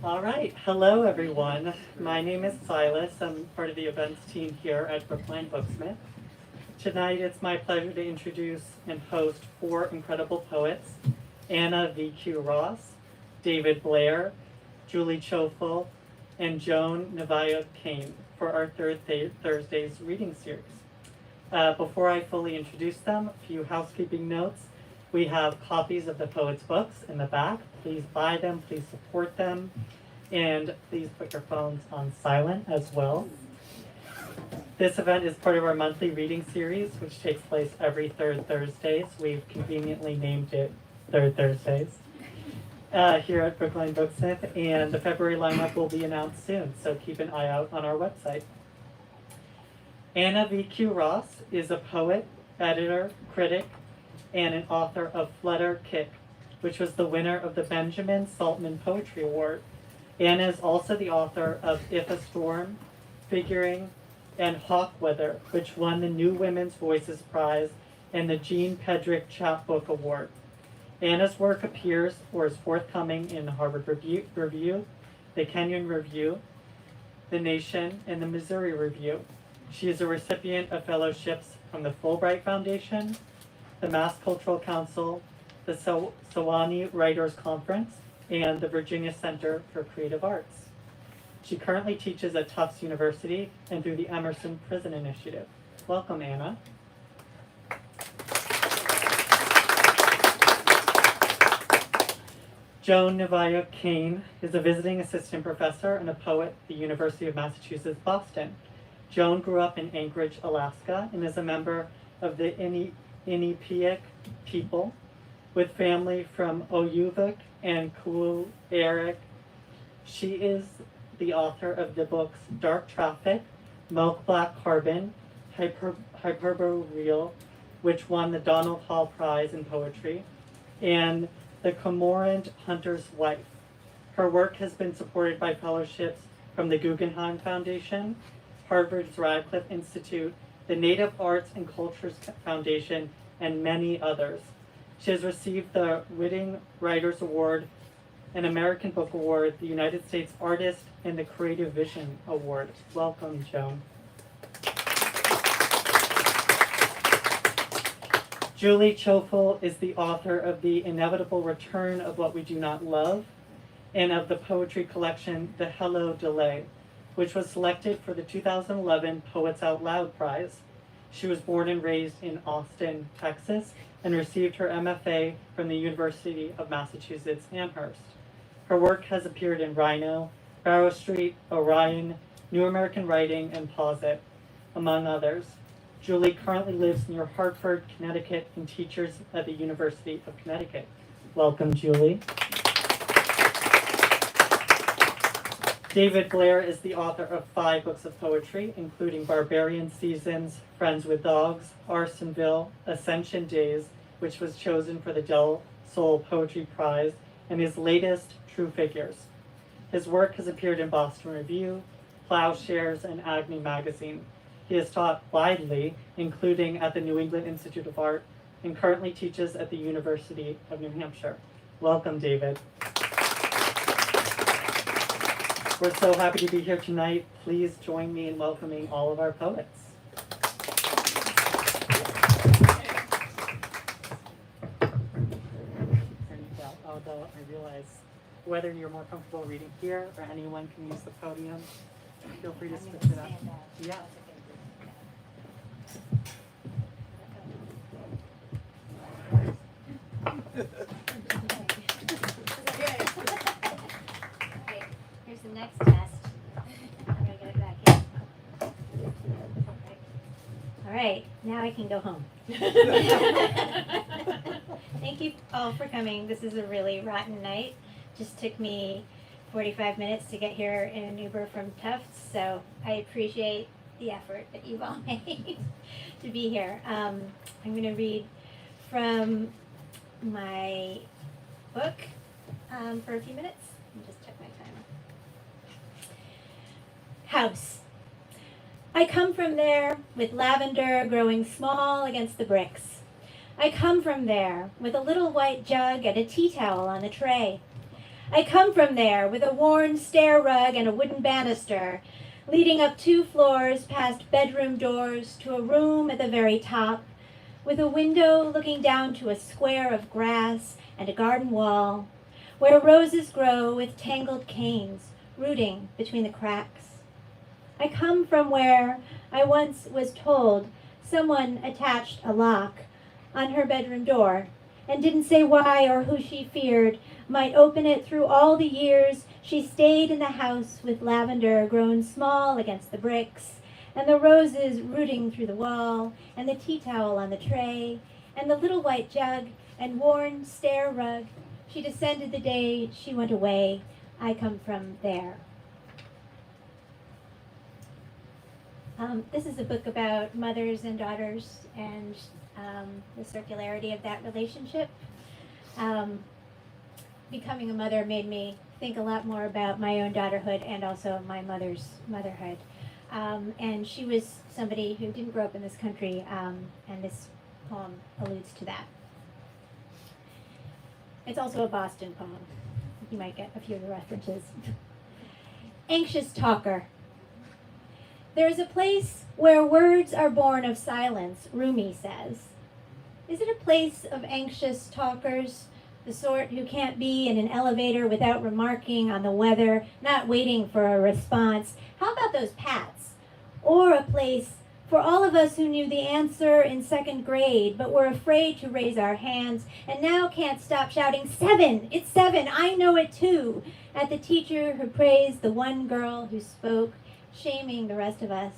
All right, hello everyone. My name is Silas. I'm part of the events team here at Brookline Booksmith. Tonight it's my pleasure to introduce and host four incredible poets, Anna V.Q. Ross, David Blair, Julie Choffel, and Joan Naviyuk Kane for our third Thursday's reading series. Before I fully introduce them, a few housekeeping notes. We have copies of the poets' books in the back. Please buy them, please support them, and please put your phones on silent as well. This event is part of our monthly reading series, which takes place every third Thursdays. We've conveniently named it Third Thursdays here at Brookline Booksmith, and the February lineup will be announced soon, so keep an eye out on our website. Anna V.Q. Ross is a poet, editor, critic, and an author of Flutter, which was the winner of the Benjamin Saltman Poetry Award. Anna is also the author of If a Storm, Figuring, and Hawk Weather, which won the New Women's Voices Prize and the Jean Pedrick Chapbook Award. Anna's work appears or is forthcoming in the Harvard Review, the Kenyon Review, the Nation, and the Missouri Review. She is a recipient of fellowships from the Fulbright Foundation, the Mass Cultural Council, the Sewanee Writers Conference, and the Virginia Center for Creative Arts. She currently teaches at Tufts University and through the Emerson Prison Initiative. Welcome, Anna. Joan Naviyuk Kane is a visiting assistant professor and a poet at the University of Massachusetts, Boston. Joan grew up in Anchorage, Alaska, and is a member of the Inupiaq people, with family from Oyuvik and Kuuerek. She is the author of the books Dark Traffic, Milk Black Carbon, Hyperboreal, which won the Donald Hall Prize in Poetry, and The Cormorant Hunter's Wife. Her work has been supported by fellowships from the Guggenheim Foundation, Harvard's Radcliffe Institute, the Native Arts and Cultures Foundation, and many others. She has received the Whiting Writers Award, an American Book Award, the United States Artist, and the Creative Vision Award. Welcome, Joan. Julie Choffel is the author of The Inevitable Return of What We Do Not Love and of the poetry collection The Hello Delay, which was selected for the 2011 Poets Out Loud Prize. She was born and raised in Austin, Texas, and received her MFA from the University of Massachusetts Amherst. Her work has appeared in Rhino, Barrow Street, Orion, New American Writing, and Posit, among others. Julie currently lives near Hartford, Connecticut, and teaches at the University of Connecticut. Welcome, Julie. David Blair is the author of 5 books of poetry, including Barbarian Seasons, Friends with Dogs, Arsonville, Ascension Days, which was chosen for the Del Sol Poetry Prize, and his latest, True Figures. His work has appeared in Boston Review, Plowshares, and Agni Magazine. He has taught widely, including at the New England Institute of Art, and currently teaches at the University of New Hampshire. Welcome, David. We're so happy to be here tonight. Please join me in welcoming all of our poets. Although I realize whether you're more comfortable reading here or anyone can use the podium, feel free to switch it up. Yeah. Here's the next test. I'm gonna get it back in. All right, now I can go home. Thank you all for coming. This is a really rotten night. Just took me 45 minutes to get here in an Uber from Tufts, so I appreciate the effort that you've all made to be here. I'm going to read from my book for a few minutes. Let me just check my timer. House. I come from there with lavender growing small against the bricks. I come from there with a little white jug and a tea towel on the tray. I come from there with a worn stair rug and a wooden banister, leading up 2 floors past bedroom doors to a room at the very top, with a window looking down to a square of grass and a garden wall, where roses grow with tangled canes rooting between the cracks. I come from where I once was told someone attached a lock on her bedroom door and didn't say why or who she feared might open it through all the years she stayed in the house with lavender grown small against the bricks, and the roses rooting through the wall, and the tea towel on the tray, and the little white jug and worn stair rug. She descended the day she went away. I come from there. This is a book about mothers and daughters and the circularity of that relationship. Becoming a mother made me think a lot more about my own daughterhood and also my mother's motherhood. And she was somebody who didn't grow up in this country, and this poem alludes to that. It's also a Boston poem. You might get a few of the references. Anxious talker. There is a place where words are born of silence, Rumi says. Is it a place of anxious talkers, the sort who can't be in an elevator without remarking on the weather, not waiting for a response? How about those pats? Or a place for all of us who knew the answer in 2nd grade, but were afraid to raise our hands, and now can't stop shouting, 7! It's 7! I know it too! At the teacher who praised the one girl who spoke, shaming the rest of us.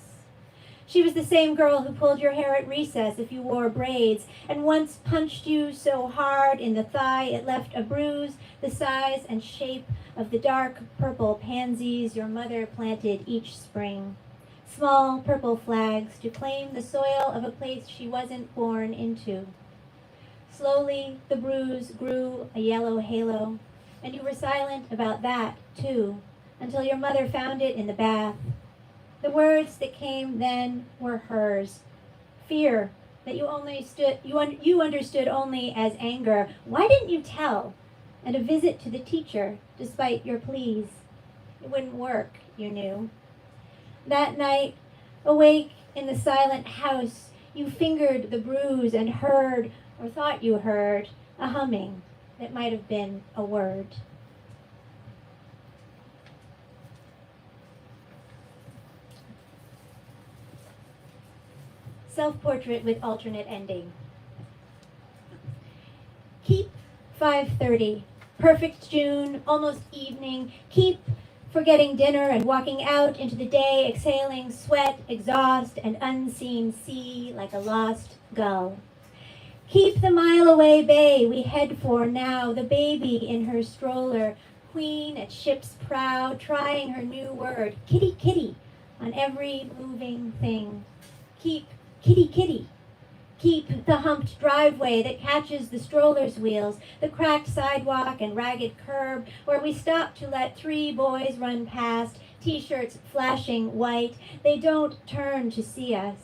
She was the same girl who pulled your hair at recess if you wore braids, and once punched you so hard in the thigh it left a bruise the size and shape of the dark purple pansies your mother planted each spring. Small purple flags to claim the soil of a place she wasn't born into. Slowly the bruise grew a yellow halo, and you were silent about that too, until your mother found it in the bath. The words that came then were hers. Fear that you understood only as anger. Why didn't you tell? And a visit to the teacher, despite your pleas. It wouldn't work, you knew. That night, awake in the silent house, you fingered the bruise and heard, or thought you heard, a humming that might have been a word. Self-portrait with alternate ending. Keep 5:30, perfect June, almost evening. Keep forgetting dinner and walking out into the day, exhaling sweat, exhaust, and unseen sea like a lost gull. Keep the mile-away bay we head for now, the baby in her stroller, queen at ship's prow, trying her new word, kitty, kitty, on every moving thing. Keep kitty, kitty. Keep the humped driveway that catches the stroller's wheels, the cracked sidewalk and ragged curb where we stop to let 3 boys run past, t-shirts flashing white. They don't turn to see us.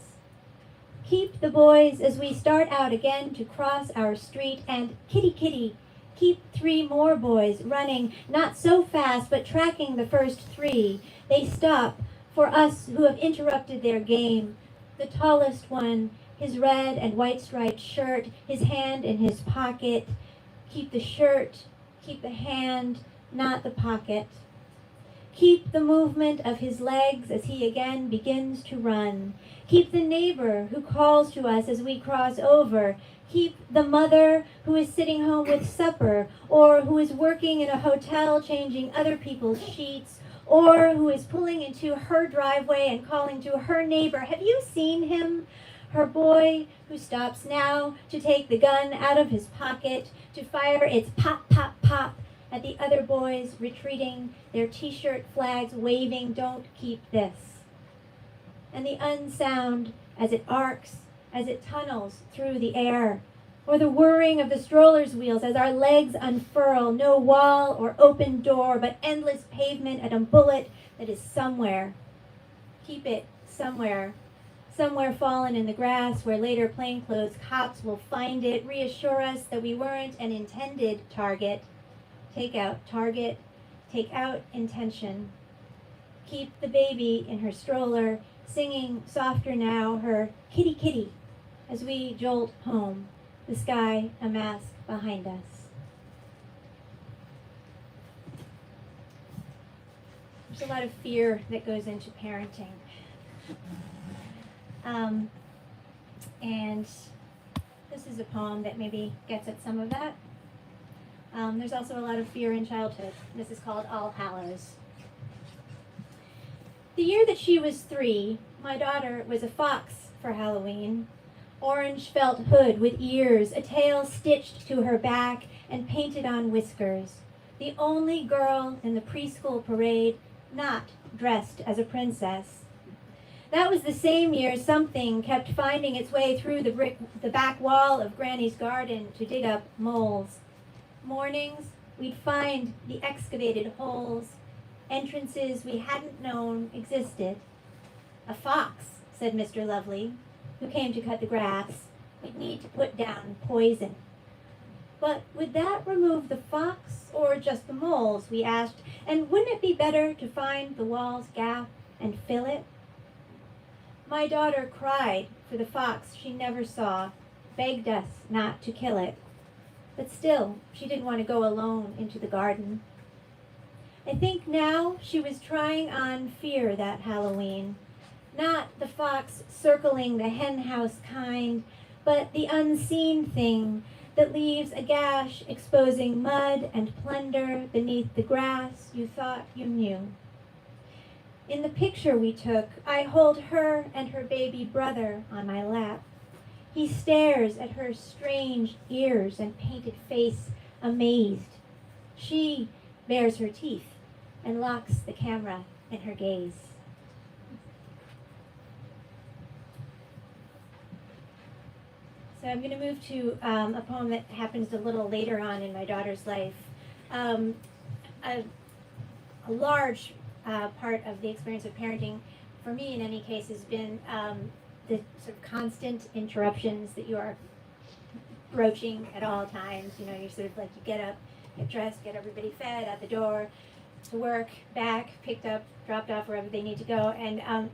Keep the boys as we start out again to cross our street, and kitty, kitty, keep 3 more boys running, not so fast, but tracking the first 3. They stop for us who have interrupted their game. The tallest one, his red and white striped shirt, his hand in his pocket. Keep the shirt, keep the hand, not the pocket. Keep the movement of his legs as he again begins to run. Keep the neighbor who calls to us as we cross over. Keep the mother who is sitting home with supper, or who is working in a hotel changing other people's sheets, or who is pulling into her driveway and calling to her neighbor, have you seen him? Her boy who stops now to take the gun out of his pocket, to fire its pop, pop, pop at the other boys retreating, their t-shirt flags waving, don't keep this. And the unsound as it arcs, as it tunnels through the air, or the whirring of the stroller's wheels as our legs unfurl, no wall or open door, but endless pavement and a bullet that is somewhere. Keep it somewhere. Somewhere fallen in the grass where later plainclothes cops will find it, reassure us that we weren't an intended target. take out Target, take out intention. Keep the baby in her stroller, singing softer now her kitty kitty as we jolt home, the sky a mask behind us. There's a lot of fear that goes into parenting. And this is a poem that maybe gets at some of that. There's also a lot of fear in childhood. This is called All Hallows. The year that she was 3, my daughter was a fox for Halloween. Orange felt hood with ears, a tail stitched to her back and painted on whiskers. The only girl in the preschool parade not dressed as a princess. That was the same year something kept finding its way through the back wall of Granny's garden to dig up moles. Mornings, we'd find the excavated holes, entrances we hadn't known existed. A fox, said Mr. Lovely, who came to cut the grass. We'd need to put down poison. But would that remove the fox or just the moles, we asked, and wouldn't it be better to find the wall's gap and fill it? My daughter cried for the fox she never saw, begged us not to kill it. But still, she didn't want to go alone into the garden. I think now she was trying on fear that Halloween. Not the fox circling the henhouse kind, but the unseen thing that leaves a gash exposing mud and plunder beneath the grass you thought you knew. In the picture we took, I hold her and her baby brother on my lap. He stares at her strange ears and painted face, amazed. She bares her teeth and locks the camera in her gaze. So I'm going to move to a poem that happens a little later on in my daughter's life. A large part of the experience of parenting, for me in any case, has been the sort of constant interruptions that you are broaching at all times. You know, you're sort of like, you get up, get dressed, get everybody fed, out the door, to work, back, picked up, dropped off wherever they need to go. And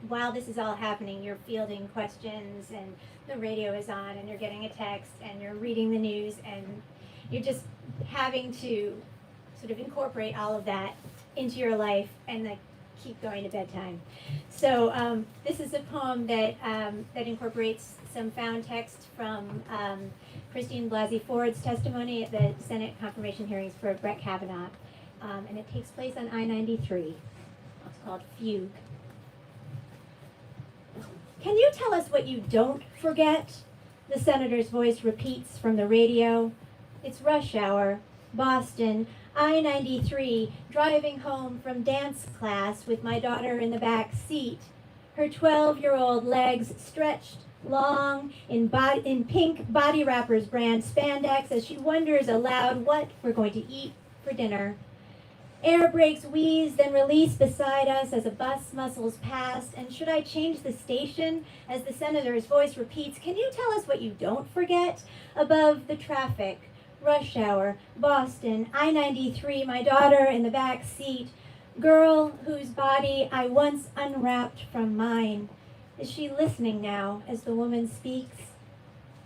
while this is all happening, you're fielding questions, and the radio is on, and you're getting a text, and you're reading the news, and you're just having to sort of incorporate all of that into your life and like keep going to bedtime. So this is a poem that incorporates some found text from Christine Blasey Ford's testimony at the Senate confirmation hearings for Brett Kavanaugh, and it takes place on I-93. It's called Fugue. Can you tell us what you don't forget? The senator's voice repeats from the radio. It's rush hour, Boston, I-93, driving home from dance class with my daughter in the back seat. Her 12-year-old legs stretched long in pink body wrappers brand spandex as she wonders aloud what we're going to eat for dinner. Air brakes wheeze, then release beside us as a bus muscles past. And should I change the station? As the senator's voice repeats, can you tell us what you don't forget? Above the traffic, rush hour, Boston, I-93, my daughter in the back seat. Girl whose body I once unwrapped from mine. Is she listening now as the woman speaks?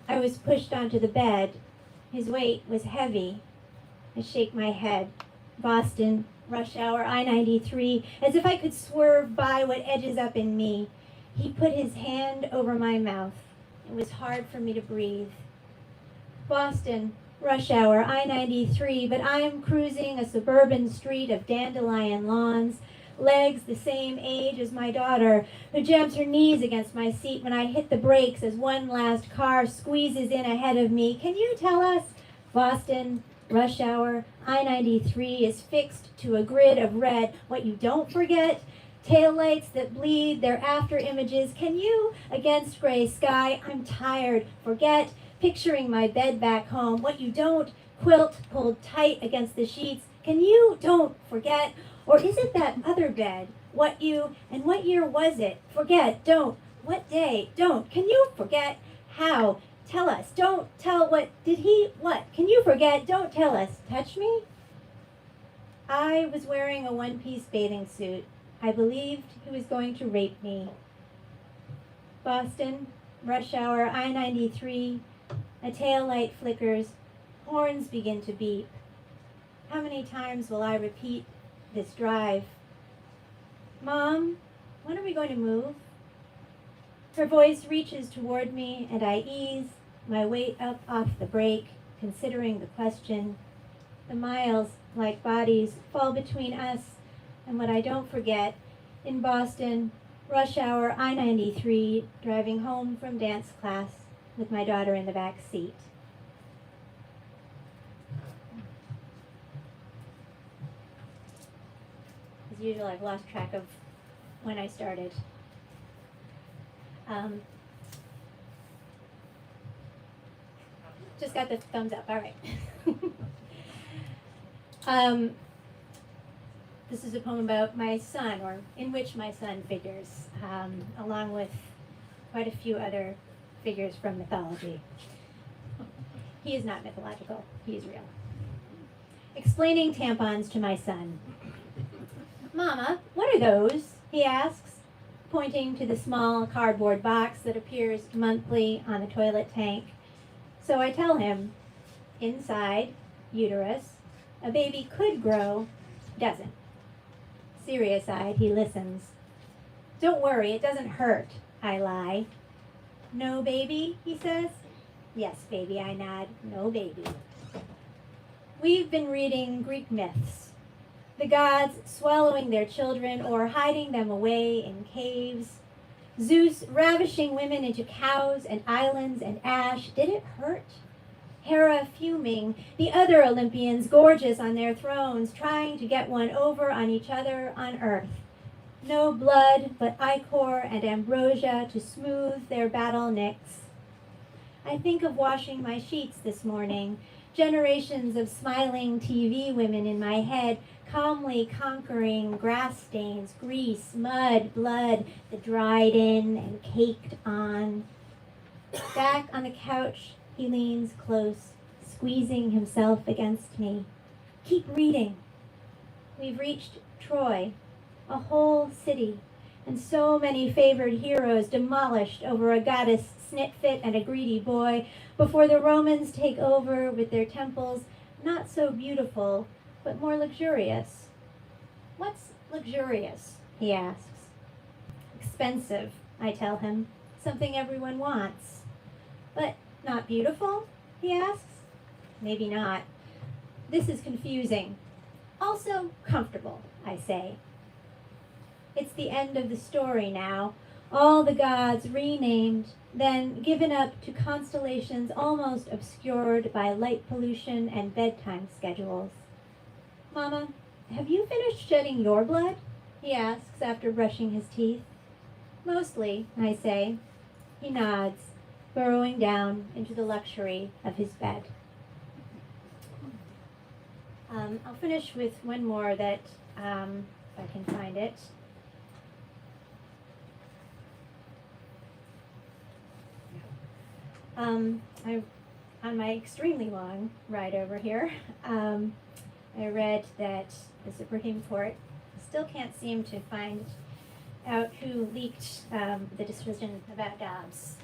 I was pushed onto the bed. His weight was heavy. I shake my head. Boston, rush hour, I-93, as if I could swerve by what edges up in me. He put his hand over my mouth. It was hard for me to breathe. Boston, rush hour, I-93, but I'm cruising a suburban street of dandelion lawns, legs the same age as my daughter, who jams her knees against my seat when I hit the brakes as one last car squeezes in ahead of me. Can you tell us? Boston, rush hour, I-93 is fixed to a grid of red. What you don't forget? Taillights that bleed their after images. Can you, against gray sky, I'm tired, forget? Picturing my bed back home. What you don't, quilt pulled tight against the sheets. Can you don't forget? Or is it that other bed? What you, and what year was it? Forget, don't. What day? Don't. Can you forget? How? Tell us. Don't tell what. Did he? What? Can you forget? Don't tell us. Touch me? I was wearing a one-piece bathing suit. I believed he was going to rape me. Boston, rush hour, I-93, a tail light flickers, horns begin to beep. How many times will I repeat this drive? Mom, when are we going to move? Her voice reaches toward me, and I ease my weight up off the brake, considering the question. The miles, like bodies, fall between us and what I don't forget. In Boston, rush hour, I-93, driving home from dance class with my daughter in the back seat. As usual, I've lost track of when I started. Just got the thumbs up, all right. This is a poem about my son, or in which my son figures, along with quite a few other figures from mythology. He is not mythological, he is real. Explaining tampons to my son. Mama, what are those? He asks, pointing to the small cardboard box that appears monthly on the toilet tank. So I tell him, inside, uterus, a baby could grow, doesn't. Serious-eyed, he listens. Don't worry, it doesn't hurt, I lie. No baby, he says. Yes, baby, I nod. No baby. We've been reading Greek myths. The gods swallowing their children or hiding them away in caves. Zeus ravishing women into cows and islands and ash. Did it hurt? Hera fuming, the other Olympians gorgeous on their thrones, trying to get one over on each other on earth. No blood, but ichor and ambrosia to smooth their battle nicks. I think of washing my sheets this morning, generations of smiling TV women in my head, calmly conquering grass stains, grease, mud, blood that dried in and caked on. Back on the couch, he leans close, squeezing himself against me. Keep reading. We've reached Troy, a whole city, and so many favored heroes demolished over a goddess snit-fit and a greedy boy before the Romans take over with their temples not so beautiful, but more luxurious. What's luxurious? He asks. Expensive, I tell him. Something everyone wants. But not beautiful? He asks. Maybe not. This is confusing. Also comfortable, I say. It's the end of the story now. All the gods renamed, then given up to constellations almost obscured by light pollution and bedtime schedules. Mama, have you finished shedding your blood? He asks after brushing his teeth. Mostly, I say. He nods, burrowing down into the luxury of his bed. I'll finish with one more that, if I can find it. On my extremely long ride over here, I read that the Supreme Court still can't seem to find out who leaked the decision about Dobbs.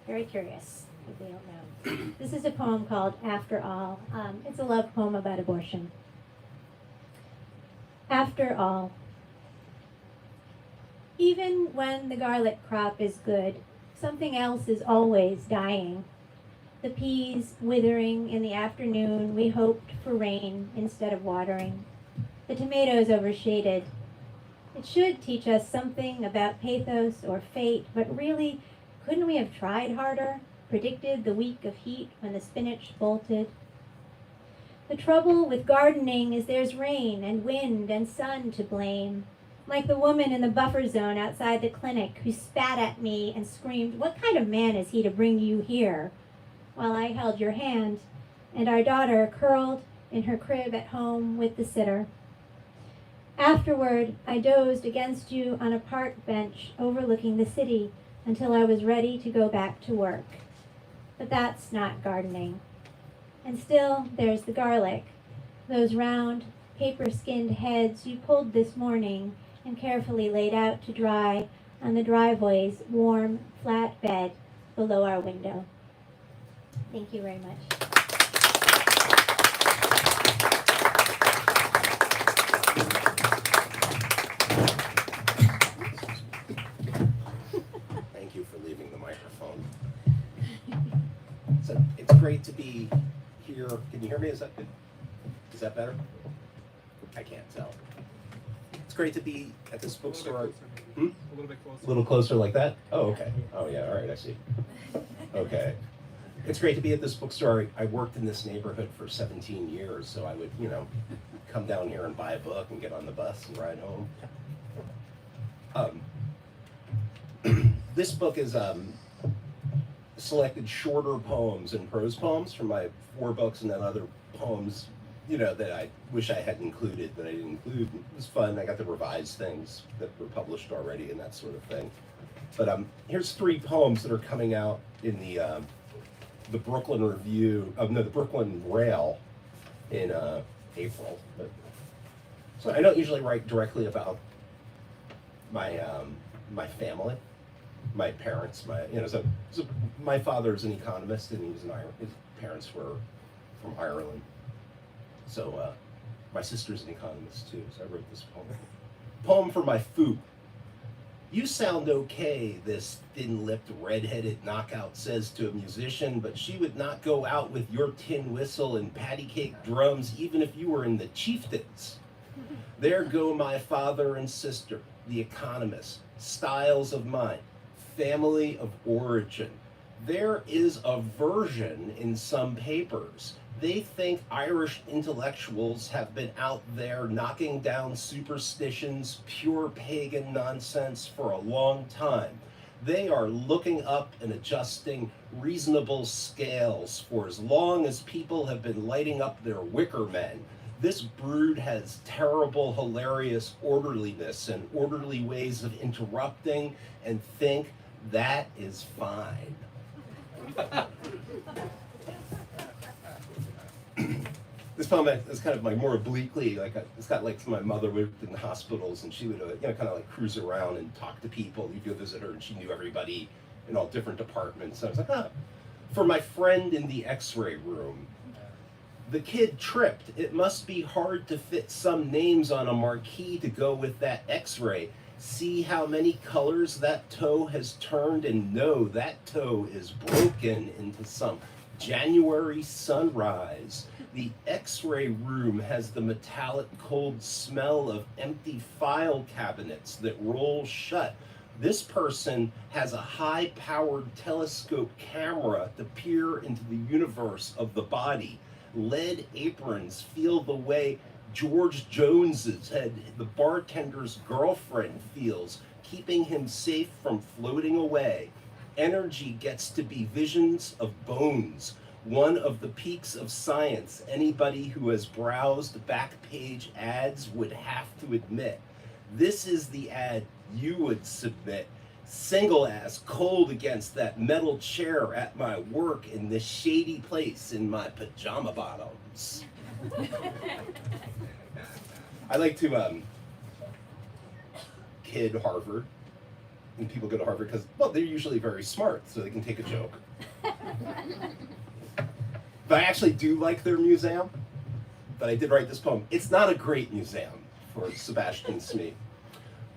Very curious if they don't know. This is a poem called After All. It's a love poem about abortion. After all. Even when the garlic crop is good, something else is always dying. The peas withering in the afternoon, we hoped for rain instead of watering. The tomatoes overshaded. It should teach us something about pathos or fate, but really, couldn't we have tried harder? Predicted the week of heat when the spinach bolted? The trouble with gardening is there's rain and wind and sun to blame. Like the woman in the buffer zone outside the clinic who spat at me and screamed, "What kind of man is he to bring you here?" While I held your hand, and our daughter curled in her crib at home with the sitter. Afterward, I dozed against you on a park bench overlooking the city until I was ready to go back to work. but that's not gardening. And still, there's the garlic, those round, paper-skinned heads you pulled this morning and carefully laid out to dry on the driveway's warm, flat bed below our window. Thank you very much. Thank you for leaving the microphone. So it's great to be here. Can you hear me? Is that good? Is that better? I can't tell. It's great to be at this bookstore. A little bit closer. A little closer like that? Oh, okay. Oh, yeah. All right. I see. Okay. It's great to be at this bookstore. I worked in this neighborhood for 17 years, so I would, come down here and buy a book and get on the bus and ride home. This book is selected shorter poems and prose poems from my 4 books, and then other poems, that I wish I had included that I didn't include. It was fun. I got to revise things that were published already and that sort of thing. But here's 3 poems that are coming out in the Brooklyn Review, the Brooklyn Rail in April. So I don't usually write directly about my my family, my parents, so my father's an economist and he was his parents were from Ireland. So my sister's an economist too, so I wrote this poem. Poem for my foo. You sound okay, this thin-lipped, red-headed knockout says to a musician, but she would not go out with your tin whistle and patty cake drums even if you were in the Chieftains. There go my father and sister, the economists, styles of mind, family of origin. There is a version in some papers. They think Irish intellectuals have been out there knocking down superstitions, pure pagan nonsense for a long time. They are looking up and adjusting reasonable scales for as long as people have been lighting up their wicker men. This brood has terrible, hilarious orderliness and orderly ways of interrupting and think that is fine. This poem is kind of like more obliquely, it's got like my mother worked in the hospitals and she would, kind of like cruise around and talk to people. You'd go visit her and she knew everybody in all different departments. So I was like, For my friend in the x-ray room, the kid tripped. It must be hard to fit some names on a marquee to go with that x-ray. See how many colors that toe has turned, and no, that toe is broken into some January sunrise. The x-ray room has the metallic cold smell of empty file cabinets that roll shut. This person has a high-powered telescope camera to peer into the universe of the body. Lead aprons feel the way George Jones's head, the bartender's girlfriend, feels, keeping him safe from floating away. Energy gets to be visions of bones, one of the peaks of science anybody who has browsed back page ads would have to admit. This is the ad you would submit. Single ass cold against that metal chair at my work in this shady place in my pajama bottoms. I like to kid Harvard, and people go to Harvard because, well, they're usually very smart, so they can take a joke. But I actually do like their museum, but I did write this poem. It's not a great museum for Sebastian Smith.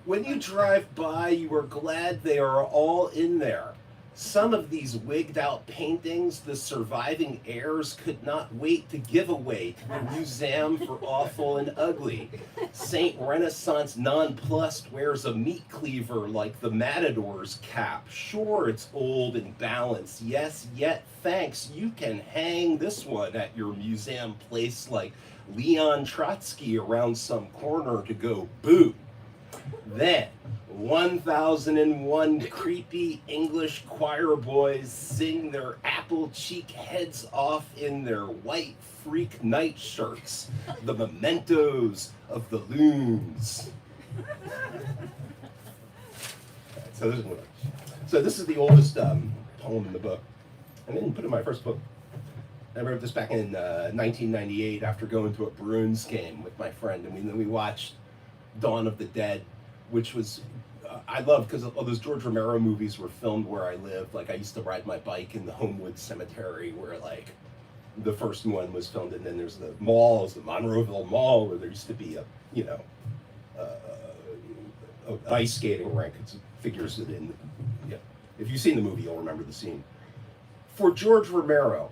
When you drive by, you are glad they are all in there. Some of these wigged out paintings, the surviving heirs could not wait to give away to the museum for awful and ugly. Saint Renaissance Nonplussed wears a meat cleaver like the Matador's cap. Sure, it's old and balanced. Yes, yet thanks, you can hang this one at your museum place like Leon Trotsky around some corner to go boo. Then, 1001 creepy English choir boys sing their apple cheek heads off in their white freak nightshirts, the mementos of the loons. So this is the oldest poem in the book. I didn't put it in my first book. I wrote this back in 1998 after going to a Bruins game with my friend, and then we watched Dawn of the Dead, which was I loved because all those George Romero movies were filmed where I lived. Like I used to ride my bike in the Homewood Cemetery, where like the first one was filmed, and then there's the malls, the Monroeville Mall, where there used to be a ice skating rink. It figures it in. Yeah, if you've seen the movie, you'll remember the scene. For George Romero,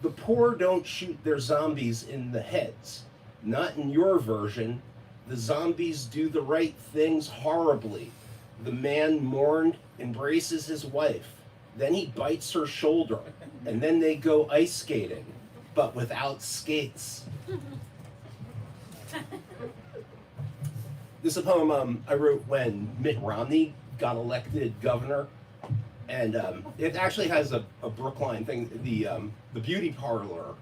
the poor don't shoot their zombies in the heads. Not in your version. The zombies do the right things horribly. The man mourned, embraces his wife. Then he bites her shoulder. And then they go ice skating, but without skates. This is a poem I wrote when Mitt Romney got elected governor. And it actually has a Brookline thing. The beauty parlor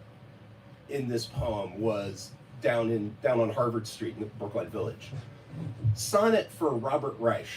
in this poem was down on Harvard Street in the Brookline Village. Sonnet for Robert Reich.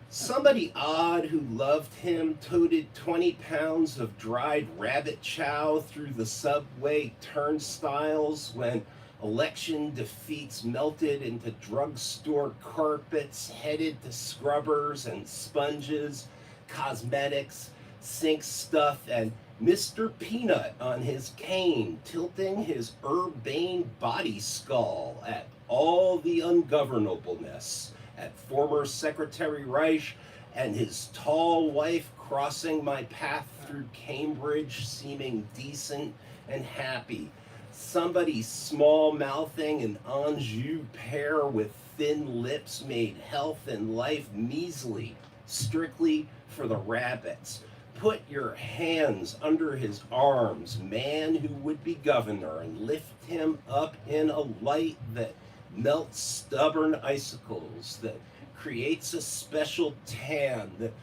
Somebody odd who loved him toted 20 pounds of dried rabbit chow through the subway turnstiles when election defeats melted into drugstore carpets, headed to scrubbers and sponges, cosmetics, sink stuff, and Mr. Peanut on his cane, tilting his urbane body skull at all the ungovernableness, at former Secretary Reich and his tall wife crossing my path through Cambridge, seeming decent and happy. Somebody small-mouthing an Anjou pear with thin lips made health and life measly, strictly for the rabbits. Put your hands under his arms, man who would be governor, and lift him up in a light that melts stubborn icicles, that creates a special tan, that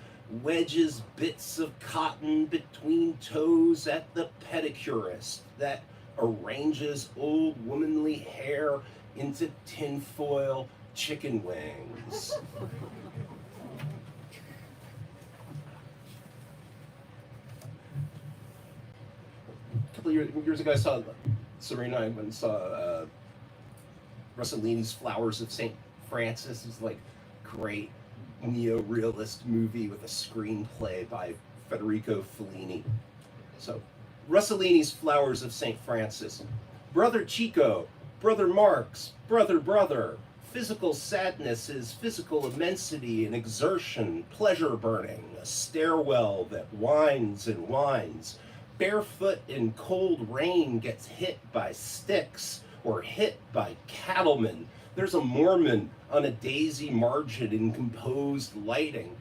wedges bits of cotton between toes at the pedicurist, that arranges old womanly hair into tinfoil chicken wings. A couple of years ago, I saw Serena. I went and saw Rossellini's Flowers of St. Francis. It's like great neo-realist movie with a screenplay by Federico Fellini. So, Rossellini's Flowers of St. Francis. Brother Chico, Brother Marx, brother. Physical sadness is physical immensity and exertion, pleasure burning, a stairwell that winds and winds. Barefoot in cold rain gets hit by sticks or hit by cattlemen. There's a Mormon on a daisy margin in composed lighting.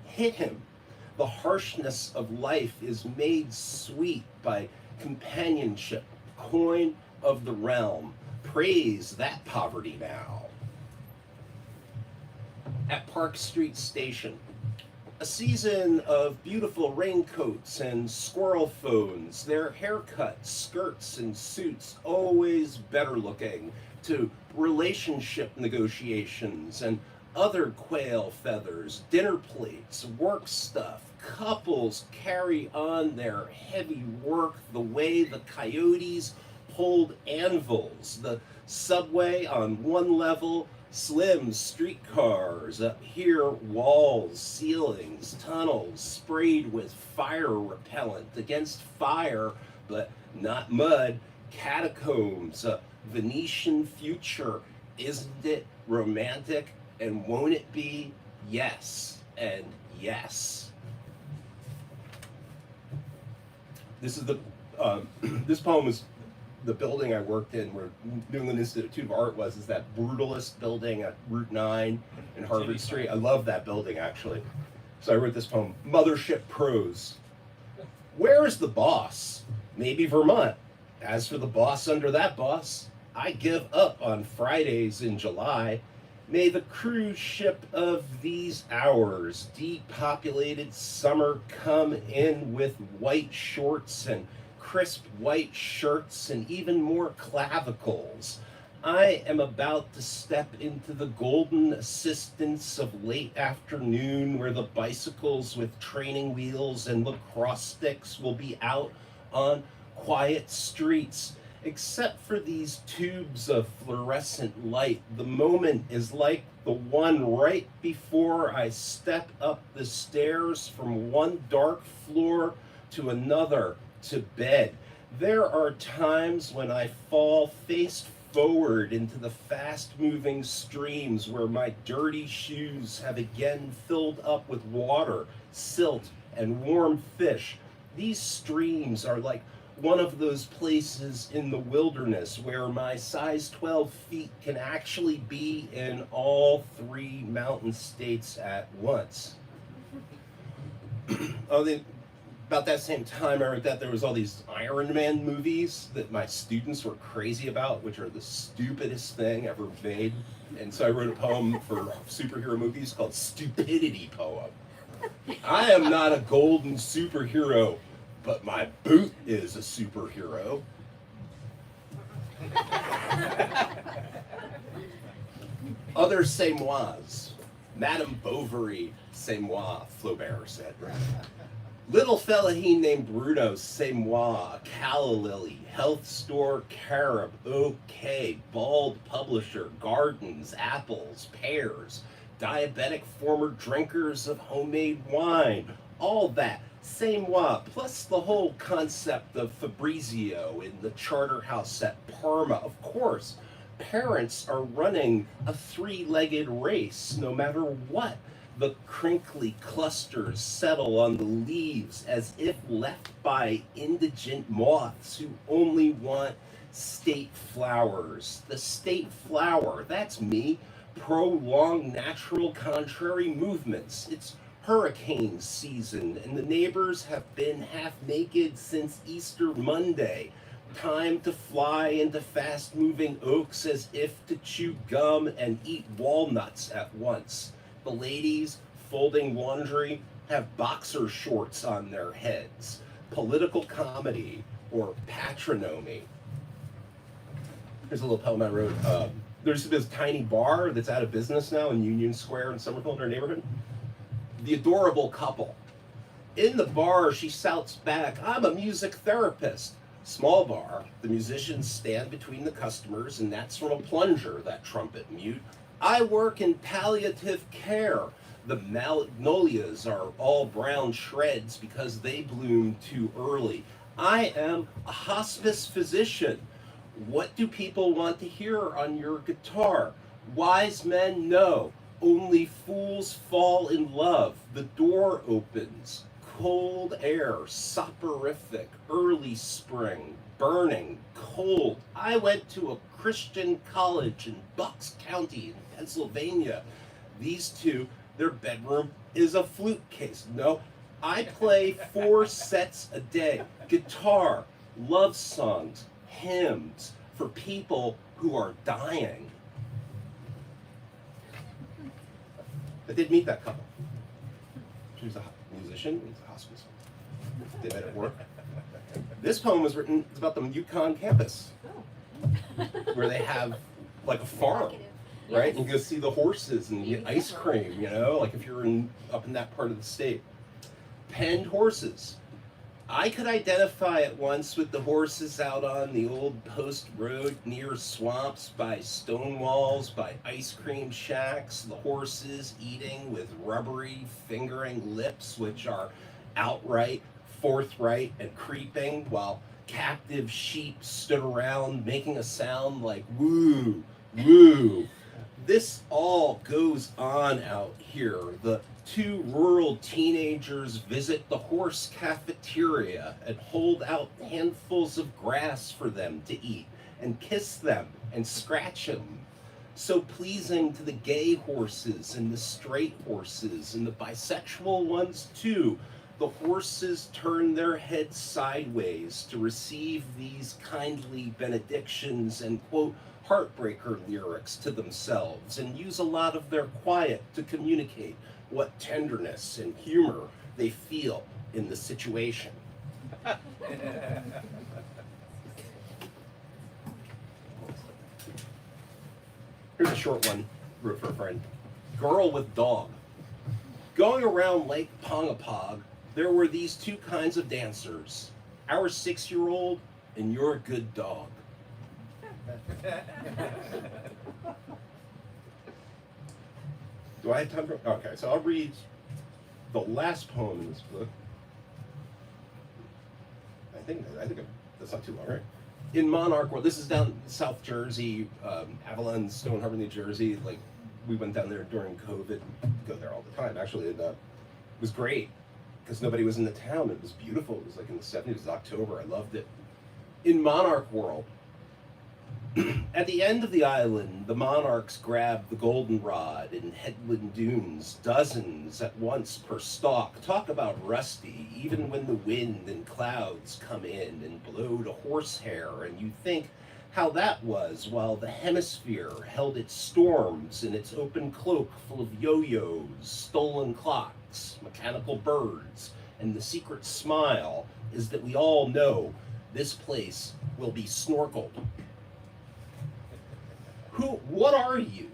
Hit him. The harshness of life is made sweet by companionship, coin of the realm. Praise that poverty now. At Park Street Station, a season of beautiful raincoats and squirrel phones, their haircuts, skirts, and suits always better looking, to relationship negotiations and other quail feathers, dinner plates, work stuff. Couples carry on their heavy work the way the coyotes hold anvils. The subway on one level, slim streetcars, up here walls, ceilings, tunnels sprayed with fire repellent against fire, but not mud, catacombs, a Venetian future. Isn't it romantic? And won't it be? Yes, and yes. This is the this poem is the building I worked in, where New England Institute of Art was, is that brutalist building at Route 9 and Harvard Street. I love that building, actually. So I wrote this poem, Mothership Prose. Where is the boss? Maybe Vermont. As for the boss under that boss, I give up on Fridays in July. May the cruise ship of these hours, depopulated summer, come in with white shorts and crisp white shirts and even more clavicles. I am about to step into the golden assistance of late afternoon where the bicycles with training wheels and lacrosse sticks will be out on quiet streets. Except for these tubes of fluorescent light, the moment is like the one right before I step up the stairs from one dark floor to another to bed. There are times when I fall face forward into the fast-moving streams where my dirty shoes have again filled up with water, silt, and warm fish. These streams are like one of those places in the wilderness where my size 12 feet can actually be in all three mountain states at once. About that same time, I read that there was all these Iron Man movies that my students were crazy about, which are the stupidest thing ever made. And so I wrote a poem for superhero movies called Stupidity Poem. I am not a golden superhero, but my boot is a superhero. Other c'est moi's. Madame Bovary, c'est moi, Flaubert said. Little fella he named Bruno, c'est moi, calla lily, health store, carob, okay, bald publisher, gardens, apples, pears, diabetic former drinkers of homemade wine, all that, c'est moi, plus the whole concept of Fabrizio in the Charterhouse at Parma. Of course, parents are running a three-legged race no matter what. The crinkly clusters settle on the leaves as if left by indigent moths who only want state flowers. The state flower, that's me. Prolonged natural contrary movements. It's hurricane season and the neighbors have been half naked since Easter Monday. Time to fly into fast-moving oaks as if to chew gum and eat walnuts at once. The ladies folding laundry have boxer shorts on their heads. Political comedy or patronymy. Here's a little poem I wrote. There's this tiny bar that's out of business now in Union Square in Somerville, in our neighborhood. The adorable couple. In the bar, she shouts back, "I'm a music therapist." Small bar, the musicians stand between the customers, and that's from a plunger, that trumpet mute. "I work in palliative care. The magnolias are all brown shreds because they bloom too early. I am a hospice physician. What do people want to hear on your guitar? Wise men know. Only fools fall in love. The door opens. Cold air, soporific, early spring, burning, cold. I went to a Christian college in Bucks County in Pennsylvania. These two, their bedroom is a flute case. No, I play 4 sets a day. Guitar, love songs, hymns for people who are dying. I did meet that couple. She was a musician, he's a hospice. They met at work. This poem was written about the UConn campus, where they have like a farm, right? And you go see the horses and get ice cream, you know, like if you're up in that part of the state. Penned horses. I could identify at once with the horses out on the old post road near swamps, by stone walls, by ice cream shacks, the horses eating with rubbery fingering lips which are outright, forthright, and creeping, while captive sheep stood around making a sound like woo, woo. This all goes on out here. The 2 rural teenagers visit the horse cafeteria and hold out handfuls of grass for them to eat and kiss them and scratch them. So pleasing to the gay horses and the straight horses and the bisexual ones too. The horses turn their heads sideways to receive these kindly benedictions and quote heartbreaker lyrics to themselves and use a lot of their quiet to communicate what tenderness and humor they feel in the situation. a short one, wrote for a friend. Girl with dog. Going around Lake Pongapog, there were these two kinds of dancers. Our 6-year-old and your good dog. Do I have time for? Okay, so I'll read the last poem in this book. I think that's not too long, right? In Monarch World, this is down South Jersey, Avalon, Stone Harbor, New Jersey. Like, we went down there during COVID. Go there all the time, actually. And, it was great because nobody was in the town. It was beautiful. It was like in the 70s. It was October. I loved it. In Monarch World, at the end of the island, the monarchs grab the goldenrod in headland dunes, dozens at once per stalk. Talk about rusty, even when the wind and clouds come in and blow to horsehair, and you think how that was while the hemisphere held its storms in its open cloak full of yo-yos, stolen clocks, mechanical birds, and the secret smile is that we all know this place will be snorkeled. What are you?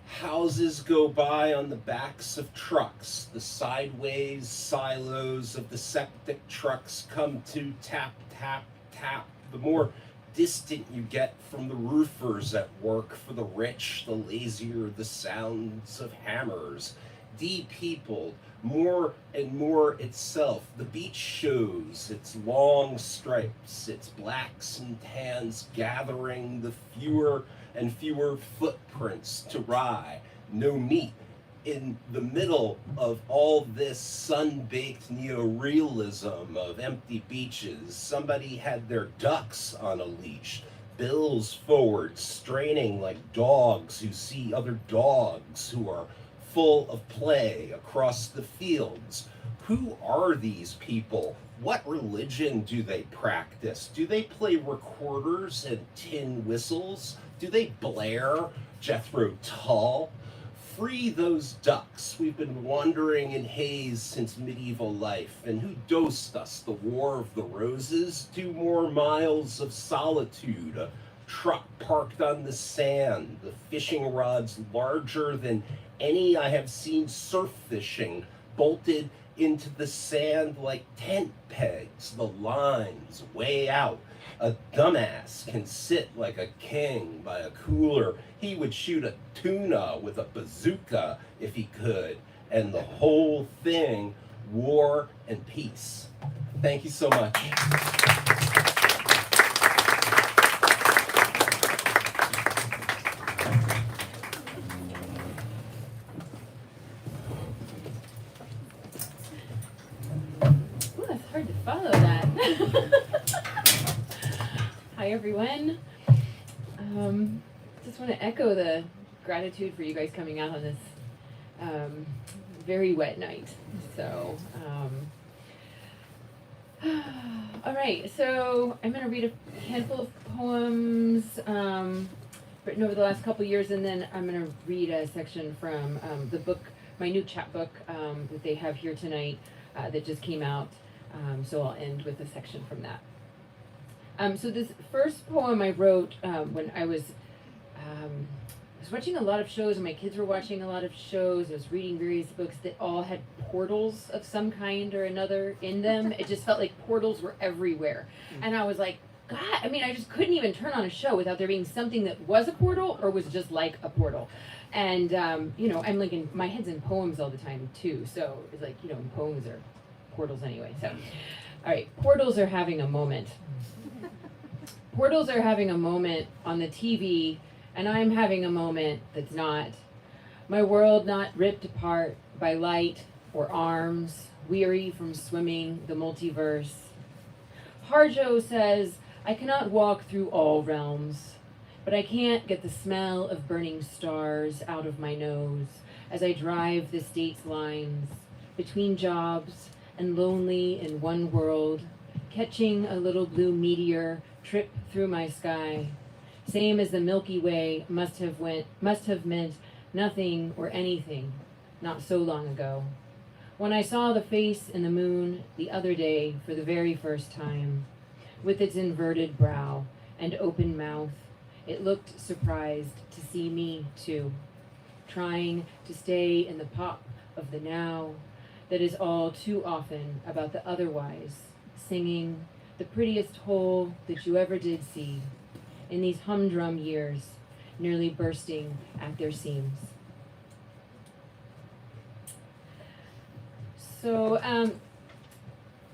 Houses go by on the backs of trucks. The sideways silos of the septic trucks come to tap, tap, tap. The more distant you get from the roofers at work for the rich, the lazier the sounds of hammers. De-peopled, more and more itself. The beach shows its long stripes, its blacks and tans gathering the fewer and fewer footprints to rye. No meat. In the middle of all this sun-baked neorealism of empty beaches, somebody had their ducks on a leash, bills forward, straining like dogs who see other dogs who are full of play across the fields. Who are these people? What religion do they practice? Do they play recorders and tin whistles? Do they blare Jethro Tull? Free those ducks. We've been wandering in haze since medieval life. And who dosed us? The War of the Roses? 2 more miles of solitude. A truck parked on the sand. The fishing rods larger than any I have seen surf fishing, bolted into the sand like tent pegs. The lines way out. A dumbass can sit like a king by a cooler. He would shoot a tuna with a bazooka if he could. And the whole thing, war and peace. Thank you so much. Ooh, that's hard to follow that. Hi, everyone. Just want to echo the gratitude for you guys coming out on this very wet night. So, all right. So I'm going to read a handful of poems written over the last couple years, and then I'm going to read a section from the book, my new chapbook that they have here tonight that just came out. So I'll end with a section from that. So this first poem I wrote when I was watching a lot of shows, and my kids were watching a lot of shows. I was reading various books that all had portals of some kind or another in them. It just felt like portals were everywhere. And I was like, God, I mean, I just couldn't even turn on a show without there being something that was a portal or was just like a portal. And, you know, I'm like, my head's in poems all the time too. So it's like, you know, poems are portals anyway. So, all right, portals are having a moment. Portals are having a moment on the TV, and I'm having a moment that's not. My world not ripped apart by light or arms, weary from swimming the multiverse. Harjo says, I cannot walk through all realms, but I can't get the smell of burning stars out of my nose as I drive the state's lines between jobs and lonely in one world, catching a little blue meteor trip through my sky. Same as the Milky Way must have meant nothing or anything not so long ago. When I saw the face in the moon the other day for the very first time, with its inverted brow and open mouth, It looked surprised to see me too, trying to stay in the pop of the now that is all too often about the otherwise, singing the prettiest whole that you ever did see in these humdrum years, nearly bursting at their seams. So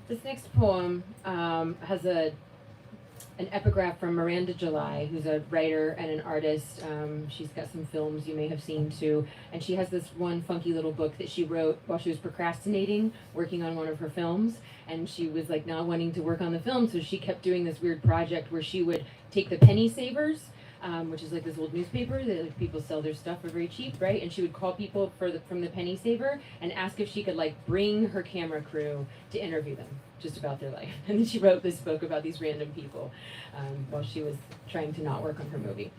this next poem has an epigraph from Miranda July, who's a writer and an artist. She's got some films you may have seen too, and she has this one funky little book that she wrote while she was procrastinating, working on one of her films, and she was like not wanting to work on the film, so she kept doing this weird project where she would take the penny savers, which is like this old newspaper that like, people sell their stuff for very cheap, right? And she would call people from the penny saver and ask if she could like bring her camera crew to interview them just about their life. And then she wrote this book about these random people while she was trying to not work on her movie.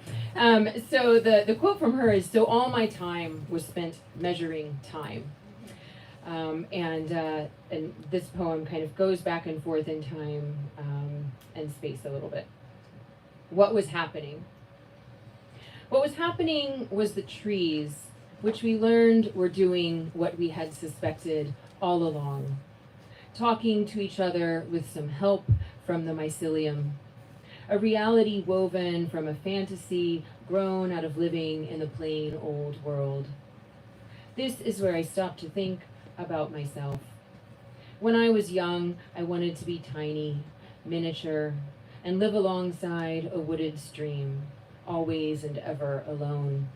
So the quote from her is, "So all my time was spent measuring time." And this poem kind of goes back and forth in time and space a little bit. What was happening? What was happening was the trees, which we learned were doing what we had suspected all along, talking to each other with some help from the mycelium, a reality woven from a fantasy grown out of living in the plain old world. This is where I stopped to think about myself. When I was young, I wanted to be tiny, miniature, and live alongside a wooded stream, always and ever alone.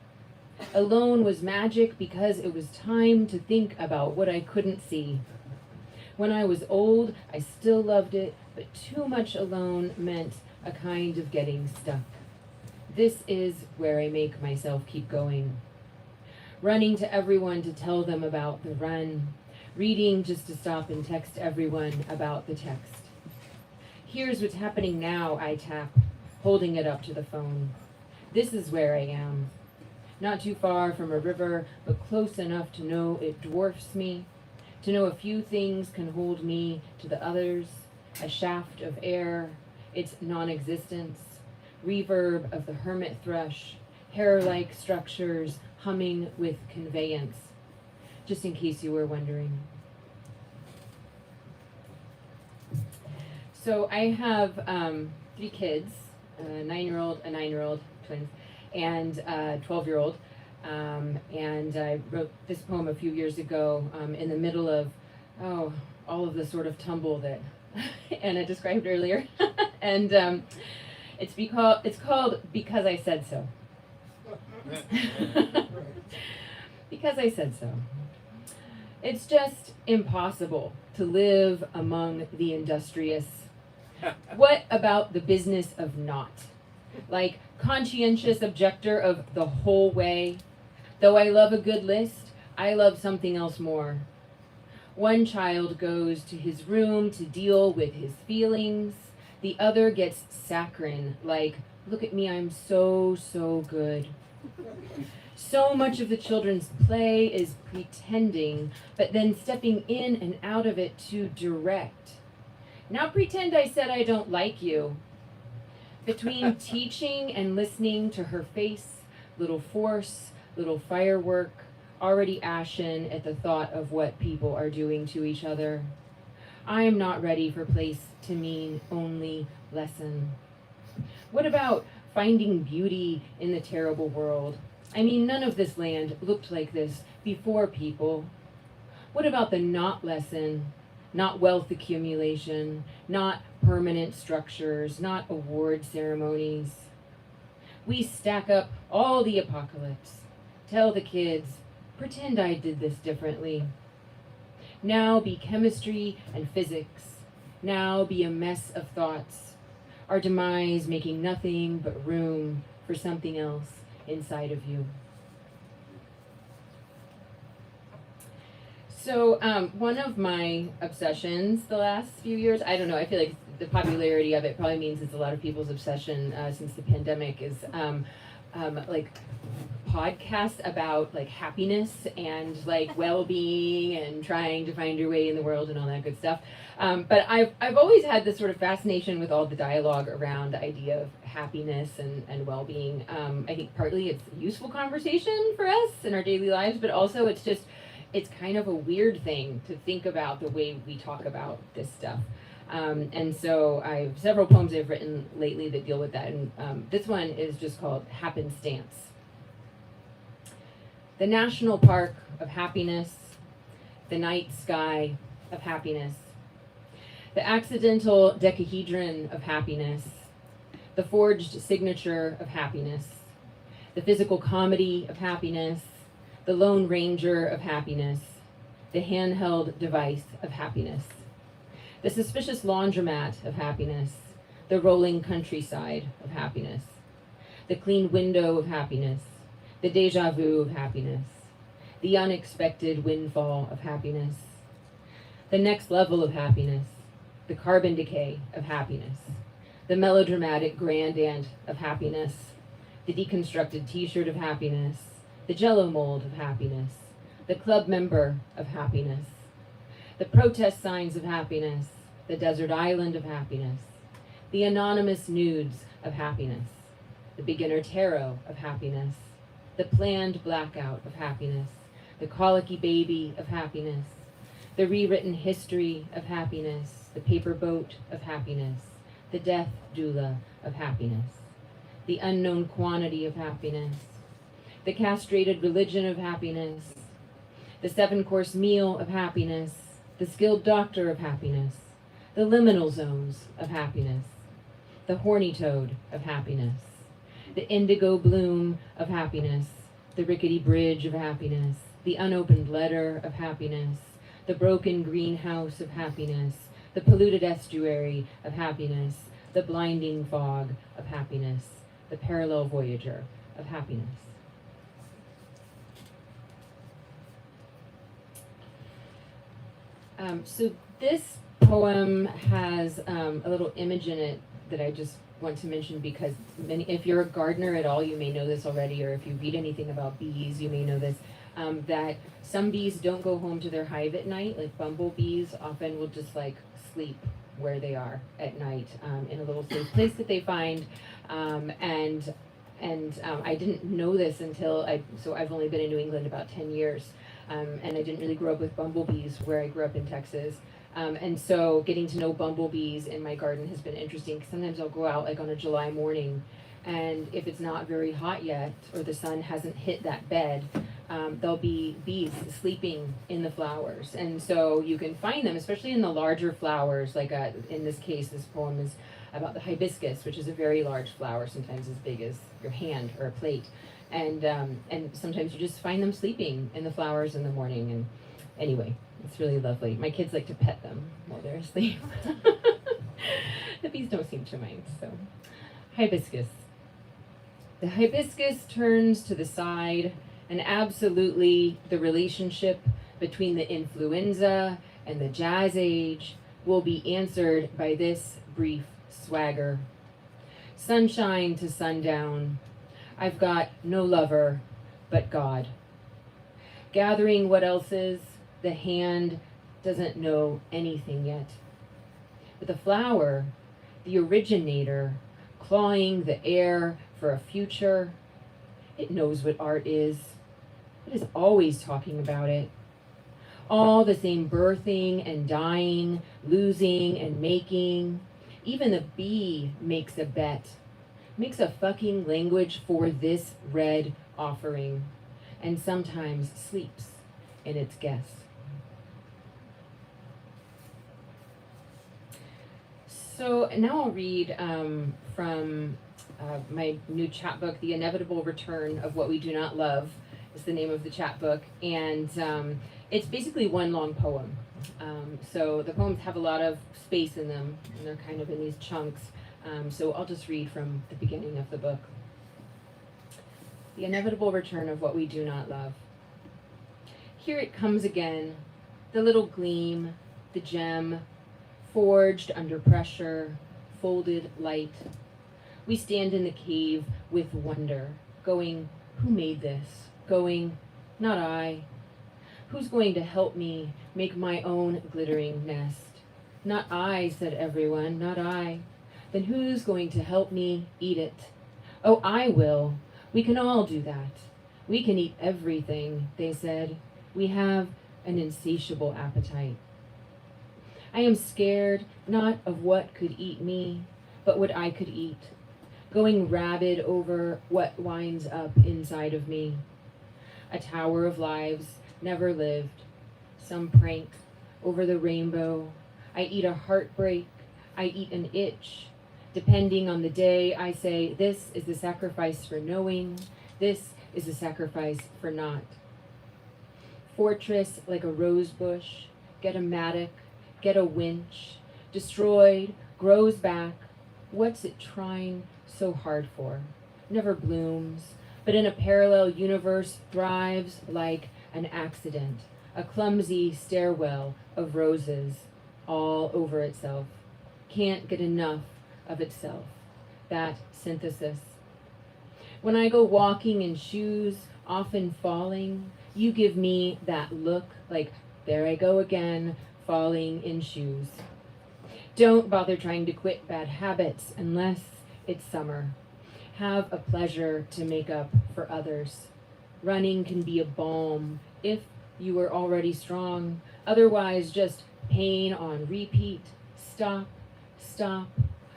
Alone was magic because it was time to think about what I couldn't see. When I was old, I still loved it, but too much alone meant a kind of getting stuck. This is where I make myself keep going. Running to everyone to tell them about the run, reading just to stop and text everyone about the text. Here's what's happening now, I tap, holding it up to the phone. This is where I am. Not too far from a river, but close enough to know it dwarfs me, to know a few things can hold me to the others, a shaft of air, its non-existence, reverb of the hermit thrush, hair-like structures humming with conveyance, just in case you were wondering. So I have 3 kids, a 9-year-old, a 9-year-old, twins, and a 12-year-old. And I wrote this poem a few years ago in the middle of, all of the sort of tumble that Anna described earlier. And it's called Because I Said So. Because I said so. It's just impossible to live among the industrious. What about the business of not? Like conscientious objector of the whole way. Though I love a good list, I love something else more. One child goes to his room to deal with his feelings. The other gets saccharine, like, look at me, I'm so, so good. So much of the children's play is pretending, but then stepping in and out of it to direct. Now pretend I said I don't like you. Between teaching and listening to her face, little force, little firework, already ashen at the thought of what people are doing to each other. I am not ready for place to mean only lesson. What about finding beauty in the terrible world? I mean, none of this land looked like this before people. What about the not lesson? Not wealth accumulation, not permanent structures, not award ceremonies. We stack up all the apocalypse. Tell the kids, pretend I did this differently. Now be chemistry and physics. Now be a mess of thoughts. Our demise making nothing but room for something else inside of you. So one of my obsessions the last few years, I don't know, I feel like the popularity of it probably means it's a lot of people's obsession since the pandemic, is like podcasts about like happiness and like well-being and trying to find your way in the world and all that good stuff. But I've always had this sort of fascination with all the dialogue around the idea of happiness and well-being. I think partly it's a useful conversation for us in our daily lives, but also it's kind of a weird thing to think about the way we talk about this stuff. And so I have several poems I've written lately that deal with that. And this one is just called Happenstance. The national park of happiness, the night sky of happiness, the accidental decahedron of happiness, the forged signature of happiness, the physical comedy of happiness, the Lone Ranger of happiness, the handheld device of happiness, the suspicious laundromat of happiness, the rolling countryside of happiness, the clean window of happiness, the deja vu of happiness, the unexpected windfall of happiness, the next level of happiness, the carbon decay of happiness, the melodramatic grandaunt of happiness, the deconstructed t-shirt of happiness, the jello mold of happiness, the club member of happiness, the protest signs of happiness, the desert island of happiness, the anonymous nudes of happiness, the beginner tarot of happiness, the planned blackout of happiness, the colicky baby of happiness, the rewritten history of happiness, the paper boat of happiness, the death doula of happiness, the unknown quantity of happiness, the castrated religion of happiness, the 7-course meal of happiness, the skilled doctor of happiness, the liminal zones of happiness, the horny toad of happiness, the indigo bloom of happiness, the rickety bridge of happiness, the unopened letter of happiness, the broken greenhouse of happiness, the polluted estuary of happiness, the blinding fog of happiness, the parallel voyager of happiness. So this poem has a little image in it that I just want to mention because if you're a gardener at all, you may know this already, or if you read anything about bees, you may know this, that some bees don't go home to their hive at night. Like bumblebees often will just like sleep where they are at night in a little safe place that they find. And I didn't know this until I've only been in New England about 10 years. And I didn't really grow up with bumblebees where I grew up in Texas. And so getting to know bumblebees in my garden has been interesting. Sometimes I'll go out like on a July morning, and if it's not very hot yet or the sun hasn't hit that bed, there'll be bees sleeping in the flowers. And so you can find them, especially in the larger flowers. Like in this case, this poem is about the hibiscus, which is a very large flower, sometimes as big as your hand or a plate. And sometimes you just find them sleeping in the flowers in the morning. And anyway, it's really lovely. My kids like to pet them while they're asleep. The bees don't seem to mind. So, hibiscus. The hibiscus turns to the side, and absolutely the relationship between the influenza and the jazz age will be answered by this brief swagger. Sunshine to sundown. I've got no lover but God. Gathering what else is, the hand doesn't know anything yet. But the flower, the originator, clawing the air for a future, it knows what art is. It is always talking about it. All the same birthing and dying, losing and making. Even the bee makes a bet. Makes a fucking language for this red offering, and sometimes sleeps in its guess. So now I'll read from my new chapbook, The Inevitable Return of What We Do Not Love is the name of the chapbook, and it's basically one long poem. So the poems have a lot of space in them, and they're kind of in these chunks. So I'll just read from the beginning of the book. The inevitable return of what we do not love. Here it comes again, the little gleam, the gem, forged under pressure, folded light. We stand in the cave with wonder, going, who made this? Going, not I. Who's going to help me make my own glittering nest? Not I, said everyone, not I. then who's going to help me eat it? Oh, I will. We can all do that. We can eat everything, they said. We have an insatiable appetite. I am scared not of what could eat me, but what I could eat, going rabid over what winds up inside of me. A tower of lives never lived, some prank over the rainbow. I eat a heartbreak, I eat an itch. Depending on the day, I say, this is the sacrifice for knowing, this is the sacrifice for not. Fortress like a rose bush, get a mattock, get a winch, destroyed, grows back. What's it trying so hard for? Never blooms, but in a parallel universe thrives like an accident, a clumsy stairwell of roses all over itself. Can't get enough of itself. That synthesis. When I go walking in shoes, often falling, you give me that look like, there I go again, falling in shoes. Don't bother trying to quit bad habits unless it's summer. Have a pleasure to make up for others. Running can be a balm if you are already strong. Otherwise, just pain on repeat. Stop, stop.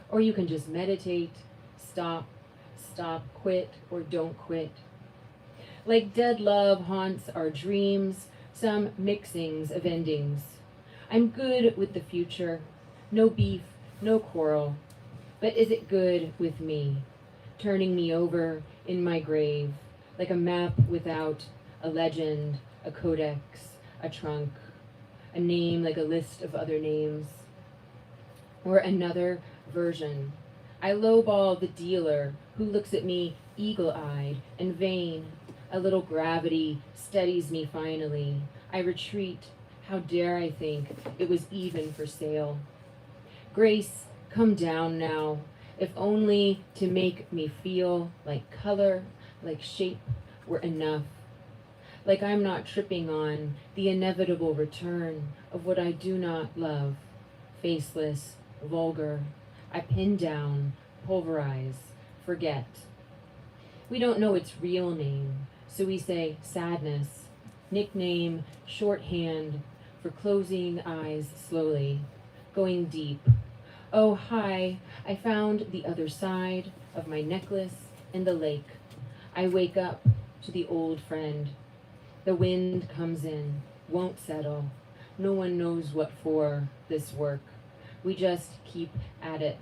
Or you can just meditate. Stop, stop, quit, or don't quit. Like dead love haunts our dreams, some mixings of endings. I'm good with the future. No beef, no quarrel. But is it good with me? Turning me over in my grave, like a map without a legend, a codex, a trunk, a name like a list of other names. Or another version. I lowball the dealer who looks at me eagle-eyed and vain. A little gravity steadies me finally. I retreat. How dare I think it was even for sale? Grace, come down now, if only to make me feel like color, like shape were enough. Like I'm not tripping on the inevitable return of what I do not love. Faceless, vulgar. I pin down, pulverize, forget. We don't know its real name, so we say sadness, nickname, shorthand for closing eyes slowly, going deep. Oh, hi, I found the other side of my necklace in the lake. I wake up to the old friend. The wind comes in, won't settle. No one knows what for this work. We just keep at it.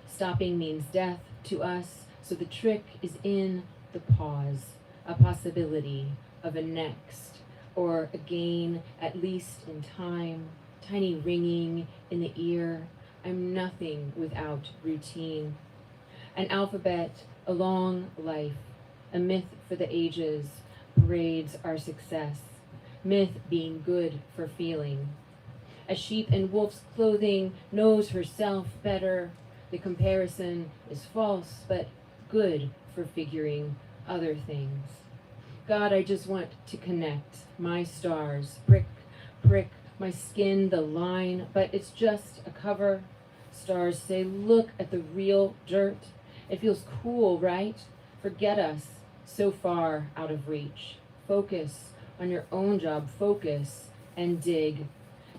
Stopping means death to us, so the trick is in the pause, a possibility of a next, or a gain at least in time, tiny ringing in the ear. I'm nothing without routine. An alphabet, a long life, a myth for the ages, parades our success, myth being good for feeling. A sheep in wolf's clothing knows herself better. The comparison is false, but good for figuring other things. God, I just want to connect my stars, brick, brick, my skin, the line, but it's just a cover. Stars say, look at the real dirt. It feels cool, right? Forget us, so far out of reach. Focus on your own job, focus and dig.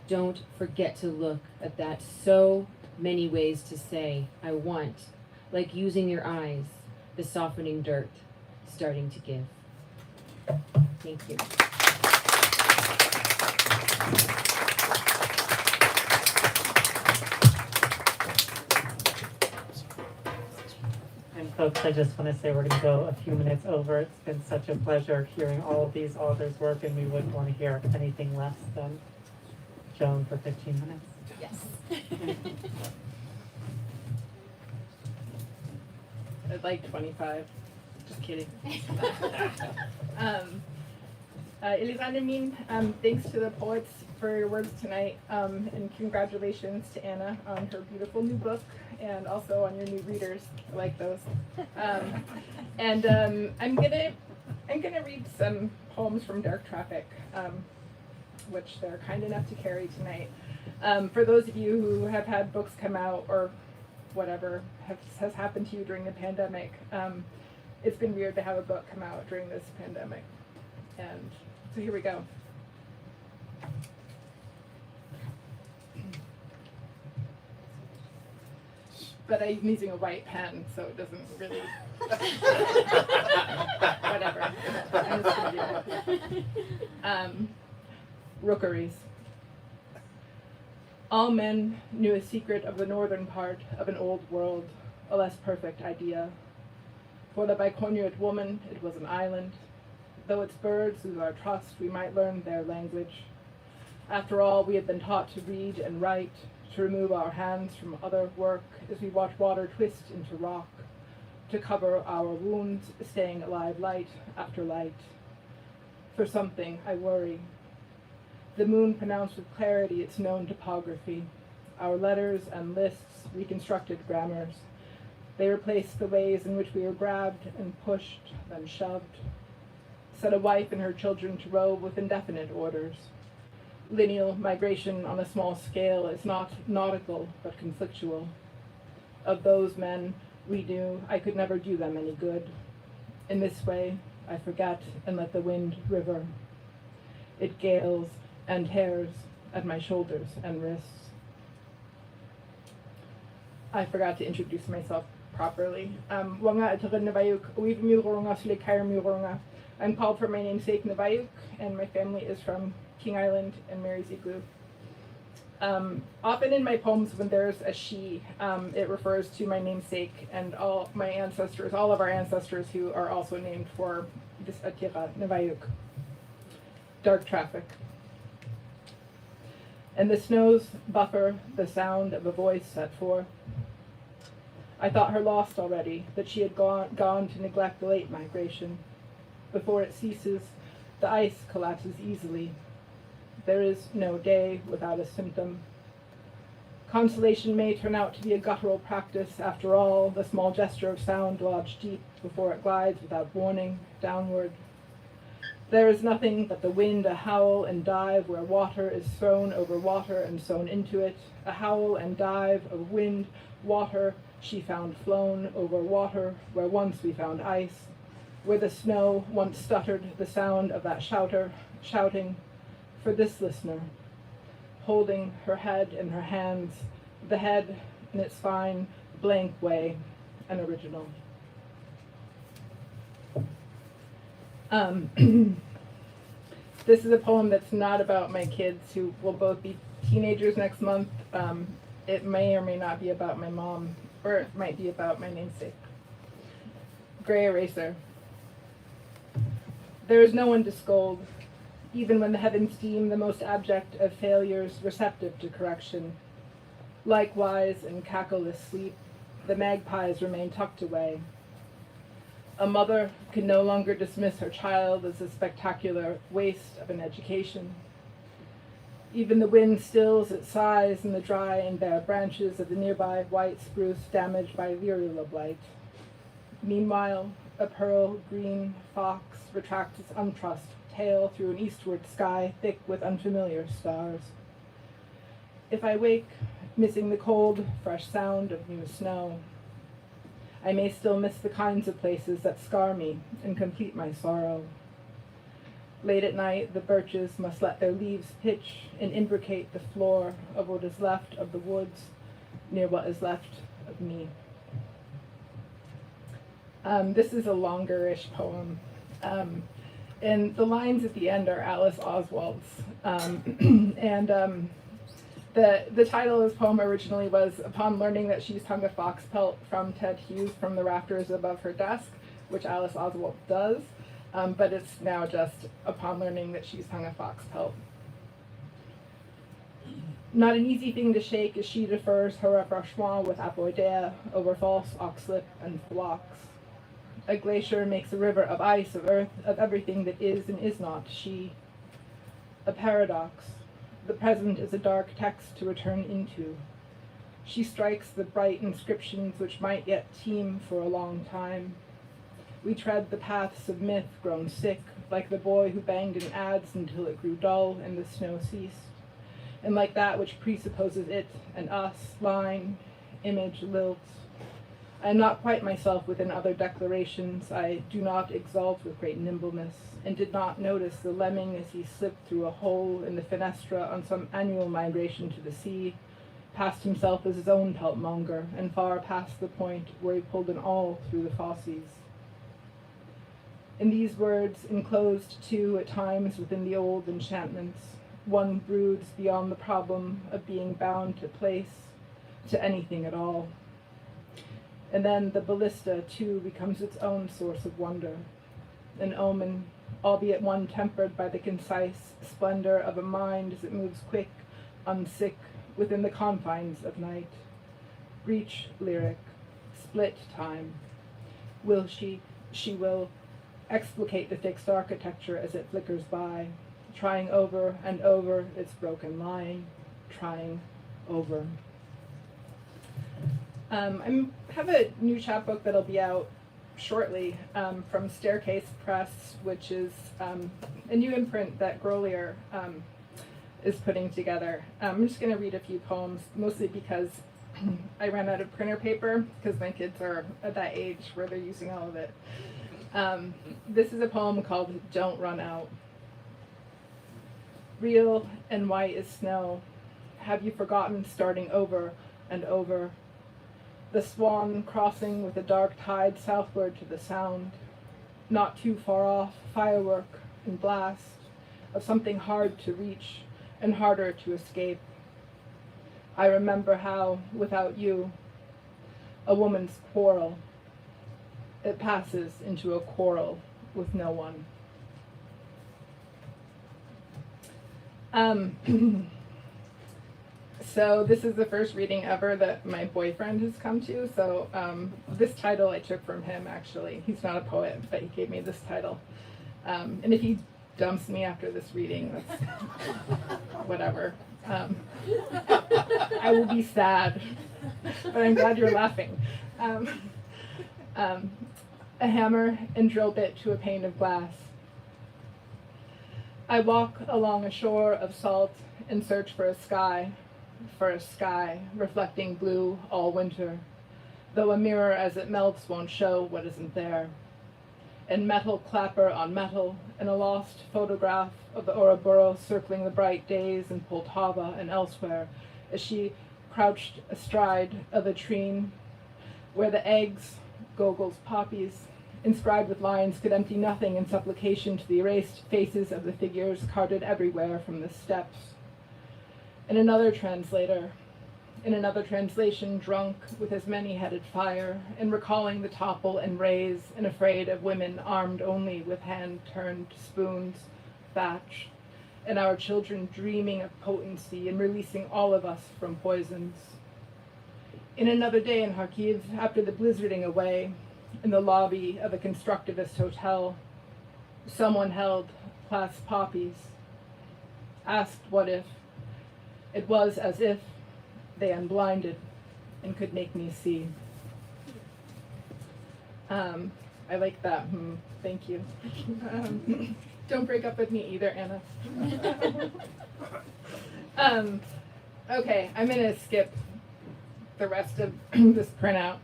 Don't forget to look at that. So many ways to say, I want, like using your eyes, the softening dirt starting to give. Thank you. And folks, I just want to say we're going to go a few minutes over. It's been such a pleasure hearing all of these authors' work, and we wouldn't want to hear anything less than Joan for 15 minutes. Yes. I'd like 25. Just kidding. Elisande Min, thanks to the poets for your words tonight, and congratulations to Anna on her beautiful new book, and also on your new readers. I like those. I'm gonna read some poems from Dark Traffic, which they're kind enough to carry tonight. For those of you who have had books come out or whatever has happened to you during the pandemic. It's been weird to have a book come out during this pandemic. And so here we go. But I'm using a white pen, so it doesn't really. Whatever. I'm just gonna do it. Rookeries. All men knew a secret of the northern part of an old world, a less perfect idea. For the Biconiate woman, it was an island. Though its birds lose our trust, we might learn their language. After all, we had been taught to read and write, to remove our hands from other work as we watch water twist into rock, to cover our wounds, staying alive light after light. For something, I worry. The moon pronounced with clarity its known topography. Our letters and lists reconstructed grammars. They replaced the ways in which we were grabbed and pushed, then shoved. Set a wife and her children to rove with indefinite orders. Lineal migration on a small scale is not nautical, but conflictual. Of those men, we knew I could never do them any good. In this way, I forget and let the wind river. It gales and tears at my shoulders and wrists. I forgot to introduce myself properly. I'm called for my namesake Naviyuk, and my family is from King Island and Mary's Igloo. Often in my poems when there's a she, it refers to my namesake and all my ancestors, all of our ancestors who are also named for this Atira, Naviyuk. Dark traffic. And the snows buffer the sound of a voice set forth. I thought her lost already, that she had gone to neglect the late migration. Before it ceases, the ice collapses easily. There is no day without a symptom. Consolation may turn out to be a guttural practice after all, the small gesture of sound lodged deep before it glides without warning downward. There is nothing but the wind, a howl and dive where water is thrown over water and sown into it, a howl and dive of wind, water she found flown over water where once we found ice, where the snow once stuttered the sound of that shouter, shouting for this listener, holding her head in her hands, the head in its fine, blank way, an original. This is a poem that's not about my kids who will both be teenagers next month. It may or may not be about my mom, or it might be about my namesake. Gray eraser. There is no one to scold, even when the heavens deem the most abject of failures receptive to correction. Likewise, in cackleless sleep, the magpies remain tucked away. A mother can no longer dismiss her child as a spectacular waste of an education. Even the wind stills its sighs in the dry and bare branches of the nearby white spruce damaged by virula blight. Meanwhile, a pearl green fox retracts its untrussed tail through an eastward sky thick with unfamiliar stars. If I wake, missing the cold, fresh sound of new snow, I may still miss the kinds of places that scar me and complete my sorrow. Late at night, the birches must let their leaves pitch and imbricate the floor of what is left of the woods near what is left of me. This is a longer-ish poem. And the lines at the end are Alice Oswald's. The title of this poem originally was Upon Learning That She's Hung a Fox Pelt from Ted Hughes from the rafters above her desk, which Alice Oswald does, but it's now just Upon Learning That She's Hung a Fox Pelt. Not an easy thing to shake as she defers her rapprochement with Apoidea over false oxlip and phlox. A glacier makes a river of ice, of earth, of everything that is and is not she. A paradox. The present is a dark text to return into. She strikes the bright inscriptions which might yet teem for a long time. We tread the paths of myth grown sick, like the boy who banged an adze until it grew dull and the snow ceased, and like that which presupposes it and us lying image lilt. I am not quite myself within other declarations. I do not exalt with great nimbleness, and did not notice the lemming as he slipped through a hole in the fenestra on some annual migration to the sea, past himself as his own peltmonger, and far past the point where he pulled an awl through the fauces. In these words, enclosed too at times within the old enchantments, one broods beyond the problem of being bound to place, to anything at all. And then the ballista, too, becomes its own source of wonder, an omen, albeit one tempered by the concise splendor of a mind as it moves quick, unsick, within the confines of night. Breach lyric, split time. Will she will, explicate the fixed architecture as it flickers by, trying over and over its broken line, trying over. I have a new chapbook that'll be out shortly from Staircase Press, which is a new imprint that Grolier is putting together. I'm just going to read a few poems, mostly because I ran out of printer paper, because my kids are at that age where they're using all of it. This is a poem called Don't Run Out. Real and white as snow, have you forgotten starting over and over? The swan crossing with a dark tide southward to the sound, not too far off, firework and blast of something hard to reach and harder to escape. I remember how, without you, a woman's quarrel, it passes into a quarrel with no one. So this is the first reading ever that my boyfriend has come to. So this title I took from him, actually. He's not a poet, but he gave me this title. And if he dumps me after this reading, that's whatever. I will be sad, but I'm glad you're laughing. A hammer and drill bit to a pane of glass. I walk along a shore of salt and search for a sky reflecting blue all winter, though a mirror as it melts won't show what isn't there. And metal clapper on metal, and a lost photograph of the Ouroboros circling the bright days in Poltava and elsewhere, as she crouched astride of a tree where the eggs, Gogol's poppies, inscribed with lines could empty nothing in supplication to the erased faces of the figures carted everywhere from the steppes. In another translation, drunk with his many-headed fire, and recalling the topple and raise, and afraid of women armed only with hand-turned spoons, thatch, and our children dreaming of potency and releasing all of us from poisons. In another day in Kharkiv, after the blizzarding away, in the lobby of a constructivist hotel, someone held class poppies, asked what if. It was as if they unblinded and could make me see. I like that. Thank you. Don't break up with me either, Anna. Okay, I'm going to skip the rest of this printout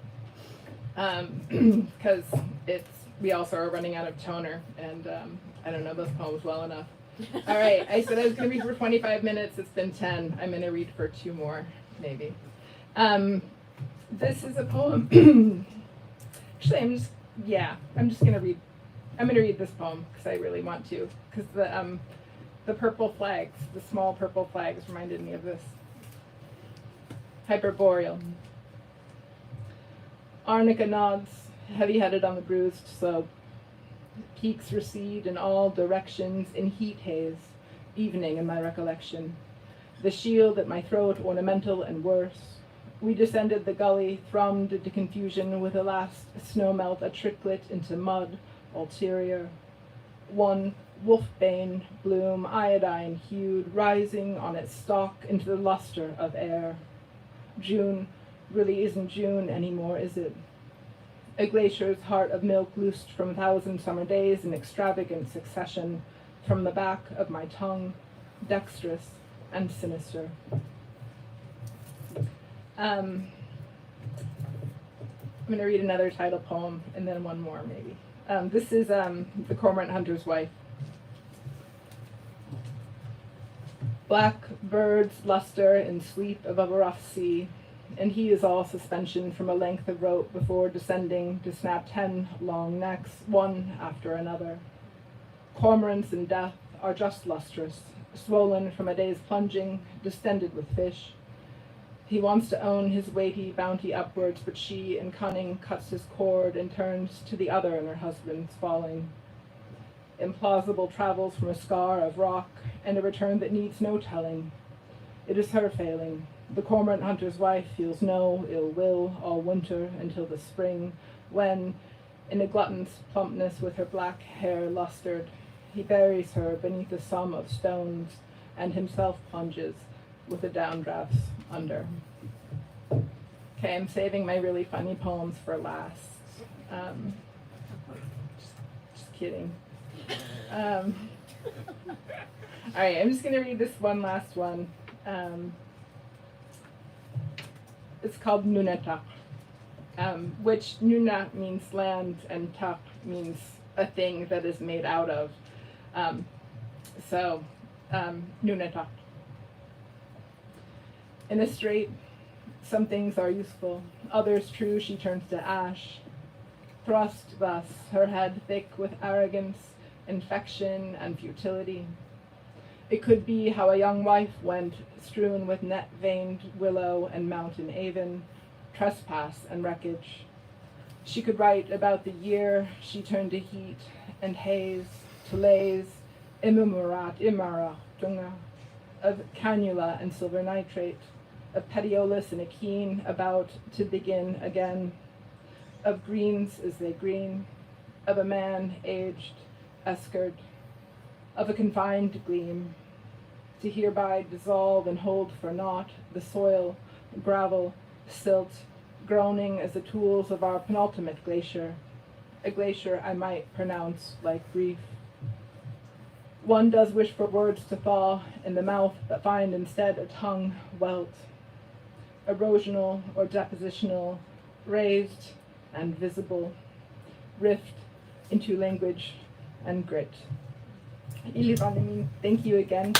because we also are running out of toner, and I don't know those poems well enough. All right, I said I was going to read for 25 minutes. It's been 10. I'm going to read for 2 more, maybe. This is a poem. Actually, I'm just going to read. I'm going to read this poem because I really want to. Because the purple flags, the small purple flags, reminded me of this. Hyperboreal. Arnica nods, heavy-headed on the bruised slope. Peaks recede in all directions in heat haze, evening in my recollection. The shield at my throat ornamental and worse. We descended the gully, thrummed into confusion with a last snowmelt, a tricklet into mud, ulterior. One wolfbane bloom, iodine-hued, rising on its stalk into the luster of air. June really isn't June anymore, is it? A glacier's heart of milk loosed from 1,000 summer days in extravagant succession, from the back of my tongue, dexterous and sinister. I'm going to read another title poem and then one more maybe. This is The Cormorant Hunter's Wife. Black birds luster in sweep above a rough sea, and he is all suspension from a length of rope before descending to snap 10 long necks, one after another. Cormorants in death are just lustrous, swollen from a day's plunging, distended with fish. He wants to own his weighty bounty upwards, but she, in cunning, cuts his cord and turns to the other in her husband's falling. Implausible travels from a scar of rock, and a return that needs no telling. It is her failing. The cormorant hunter's wife feels no ill will all winter until the spring, when, in a glutton's plumpness with her black hair lustered, he buries her beneath a sum of stones, and himself plunges with the downdrafts under. Okay, I'm saving my really funny poems for last. Just kidding. All right, I'm just going to read this one last one. It's called Nunetak, which Nuna means land and tak means a thing that is made out of. Nunetak. In a strait, some things are useful, others true she turns to ash. Thrust thus, her head thick with arrogance, infection, and futility. It could be how a young wife went, strewn with net-veined willow and mountain avon, trespass and wreckage. She could write about the year she turned to heat and haze, to lays, imumurat, imara, dunga, of cannula and silver nitrate, of petiolus and a keen about to begin again, of greens as they green, of a man aged, eskered, of a confined gleam, to hereby dissolve and hold for naught the soil, gravel, silt, groaning as the tools of our penultimate glacier, a glacier I might pronounce like grief. One does wish for words to thaw in the mouth, but find instead a tongue welt, erosional or depositional, raised and visible, rift into language and grit. Thank you again.